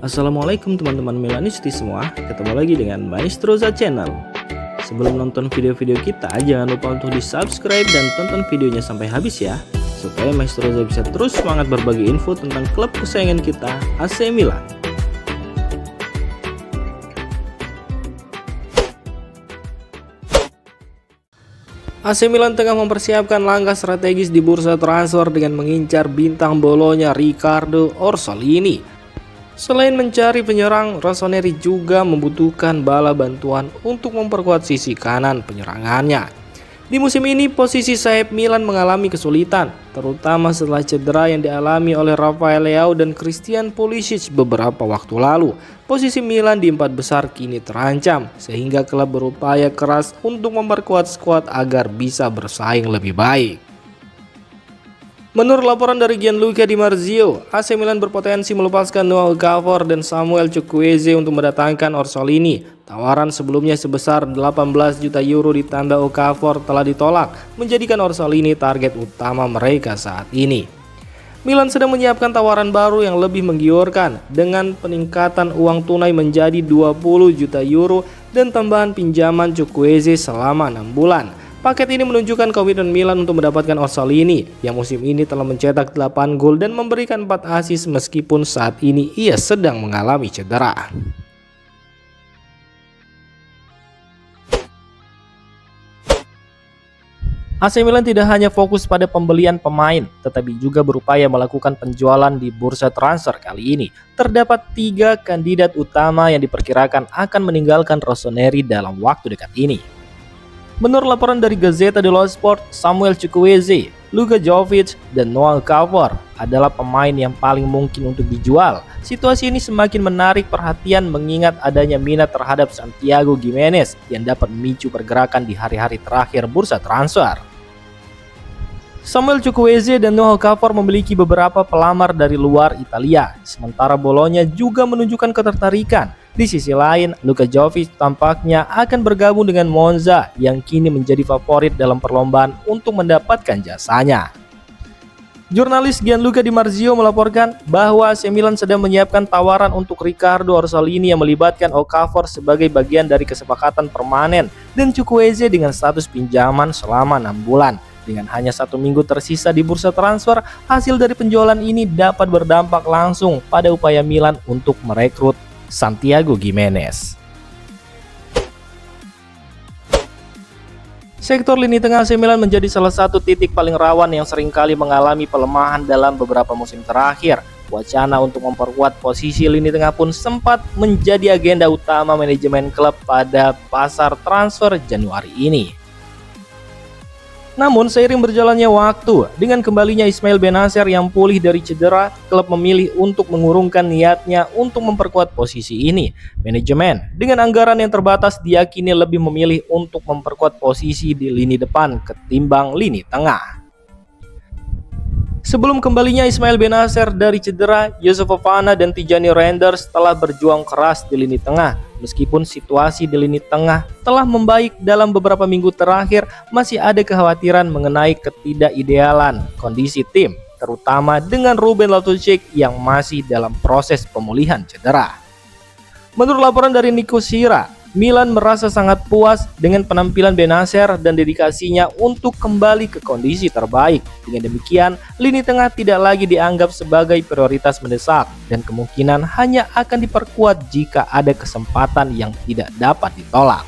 Assalamualaikum teman-teman Milanisti semua, ketemu lagi dengan Maestroza Channel. Sebelum nonton video-video kita, jangan lupa untuk di subscribe dan tonton videonya sampai habis ya, supaya Maestroza bisa terus semangat berbagi info tentang klub kesayangan kita, AC Milan. AC Milan tengah mempersiapkan langkah strategis di bursa transfer dengan mengincar bintang Bolonya Riccardo Orsolini. Selain mencari penyerang, Rossoneri juga membutuhkan bala bantuan untuk memperkuat sisi kanan penyerangannya. Di musim ini, posisi sayap Milan mengalami kesulitan, terutama setelah cedera yang dialami oleh Rafael Leao dan Christian Pulisic beberapa waktu lalu. Posisi Milan di empat besar kini terancam, sehingga klub berupaya keras untuk memperkuat skuad agar bisa bersaing lebih baik. Menurut laporan dari Gianluca Di Marzio, AC Milan berpotensi melepaskan Noah Okafor dan Samuel Chukwueze untuk mendatangkan Orsolini. Tawaran sebelumnya sebesar 18 juta euro ditambah Okafor telah ditolak, menjadikan Orsolini target utama mereka saat ini. Milan sedang menyiapkan tawaran baru yang lebih menggiurkan dengan peningkatan uang tunai menjadi 20 juta euro dan tambahan pinjaman Chukwueze selama 6 bulan. Paket ini menunjukkan komitmen Milan untuk mendapatkan Orsolini yang musim ini telah mencetak 8 gol dan memberikan 4 assist meskipun saat ini ia sedang mengalami cedera. AC Milan tidak hanya fokus pada pembelian pemain, tetapi juga berupaya melakukan penjualan di bursa transfer kali ini. Terdapat 3 kandidat utama yang diperkirakan akan meninggalkan Rossoneri dalam waktu dekat ini. Menurut laporan dari Gazzetta dello Sport, Samuel Chukwueze, Luka Jovic, dan Noah Okafor adalah pemain yang paling mungkin untuk dijual. Situasi ini semakin menarik perhatian mengingat adanya minat terhadap Santiago Gimenez yang dapat memicu pergerakan di hari-hari terakhir bursa transfer. Samuel Chukwueze dan Noah Okafor memiliki beberapa pelamar dari luar Italia, sementara Bolonya juga menunjukkan ketertarikan. Di sisi lain, Luka Jovic tampaknya akan bergabung dengan Monza yang kini menjadi favorit dalam perlombaan untuk mendapatkan jasanya. Jurnalis Gianluca Di Marzio melaporkan bahwa AC Milan sedang menyiapkan tawaran untuk Riccardo Orsolini yang melibatkan Okafor sebagai bagian dari kesepakatan permanen dan Chukwueze dengan status pinjaman selama 6 bulan. Dengan hanya 1 minggu tersisa di bursa transfer, hasil dari penjualan ini dapat berdampak langsung pada upaya Milan untuk merekrut Santiago Gimenez. Sektor lini tengah AC Milan menjadi salah satu titik paling rawan yang seringkali mengalami pelemahan dalam beberapa musim terakhir. Wacana untuk memperkuat posisi lini tengah pun sempat menjadi agenda utama manajemen klub pada pasar transfer Januari ini. Namun seiring berjalannya waktu, dengan kembalinya Ismail Benacer yang pulih dari cedera, klub memilih untuk mengurungkan niatnya untuk memperkuat posisi ini. Manajemen dengan anggaran yang terbatas diyakini lebih memilih untuk memperkuat posisi di lini depan ketimbang lini tengah. Sebelum kembalinya Ismail Benacer dari cedera, Youssouf Fofana dan Tijani Reinders telah berjuang keras di lini tengah. Meskipun situasi di lini tengah telah membaik dalam beberapa minggu terakhir, masih ada kekhawatiran mengenai ketidakidealan kondisi tim, terutama dengan Ruben Loftus-Cheek yang masih dalam proses pemulihan cedera. Menurut laporan dari Nico Sira, Milan merasa sangat puas dengan penampilan Benacer dan dedikasinya untuk kembali ke kondisi terbaik. Dengan demikian, lini tengah tidak lagi dianggap sebagai prioritas mendesak dan kemungkinan hanya akan diperkuat jika ada kesempatan yang tidak dapat ditolak.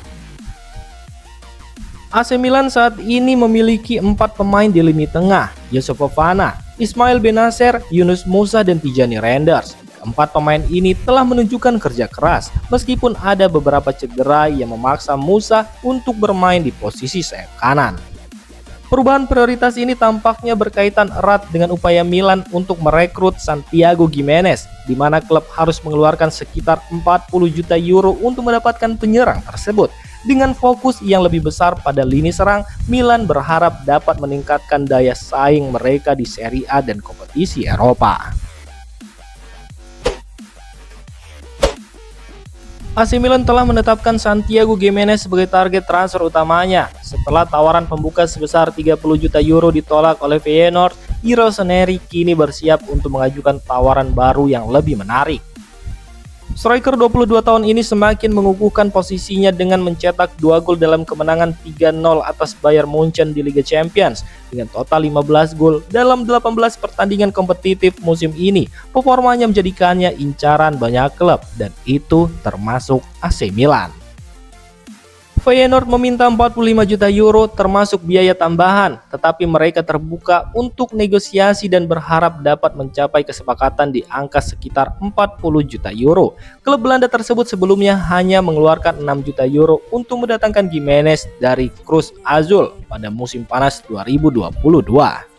AC Milan saat ini memiliki 4 pemain di lini tengah, Youssouf Fofana, Ismail Benacer, Yunus Musa, dan Tijani Reinders. 4 pemain ini telah menunjukkan kerja keras, meskipun ada beberapa cedera yang memaksa Musa untuk bermain di posisi sayap kanan. Perubahan prioritas ini tampaknya berkaitan erat dengan upaya Milan untuk merekrut Santiago Gimenez, di mana klub harus mengeluarkan sekitar 40 juta euro untuk mendapatkan penyerang tersebut. Dengan fokus yang lebih besar pada lini serang, Milan berharap dapat meningkatkan daya saing mereka di Serie A dan kompetisi Eropa. AC Milan telah menetapkan Santiago Gimenez sebagai target transfer utamanya. Setelah tawaran pembuka sebesar 30 juta euro ditolak oleh Feyenoord, Rossoneri kini bersiap untuk mengajukan tawaran baru yang lebih menarik. Striker 22 tahun ini semakin mengukuhkan posisinya dengan mencetak 2 gol dalam kemenangan 3-0 atas Bayern Munchen di Liga Champions. Dengan total 15 gol dalam 18 pertandingan kompetitif musim ini, performanya menjadikannya incaran banyak klub, dan itu termasuk AC Milan. Feyenoord meminta 45 juta euro termasuk biaya tambahan, tetapi mereka terbuka untuk negosiasi dan berharap dapat mencapai kesepakatan di angka sekitar 40 juta euro. Klub Belanda tersebut sebelumnya hanya mengeluarkan 6 juta euro untuk mendatangkan Gimenez dari Cruz Azul pada musim panas 2022.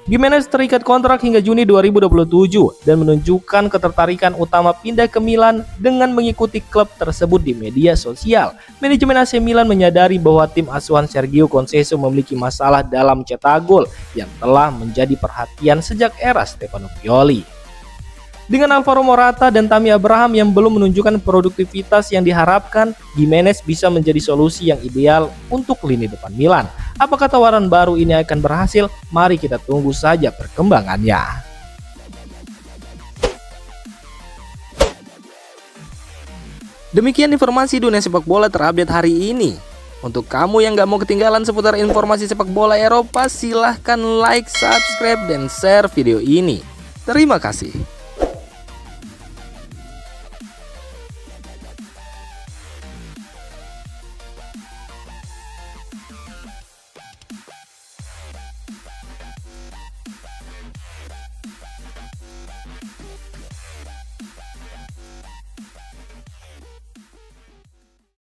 Gimenez terikat kontrak hingga Juni 2027 dan menunjukkan ketertarikan utama pindah ke Milan dengan mengikuti klub tersebut di media sosial. Manajemen AC Milan menyadari bahwa tim asuhan Sergio Conceição memiliki masalah dalam cetak gol yang telah menjadi perhatian sejak era Stefano Pioli. Dengan Alvaro Morata dan Tammy Abraham yang belum menunjukkan produktivitas yang diharapkan, Gimenez bisa menjadi solusi yang ideal untuk lini depan Milan. Apakah tawaran baru ini akan berhasil? Mari kita tunggu saja perkembangannya. Demikian informasi dunia sepak bola terupdate hari ini. Untuk kamu yang gak mau ketinggalan seputar informasi sepak bola Eropa, silahkan like, subscribe, dan share video ini. Terima kasih.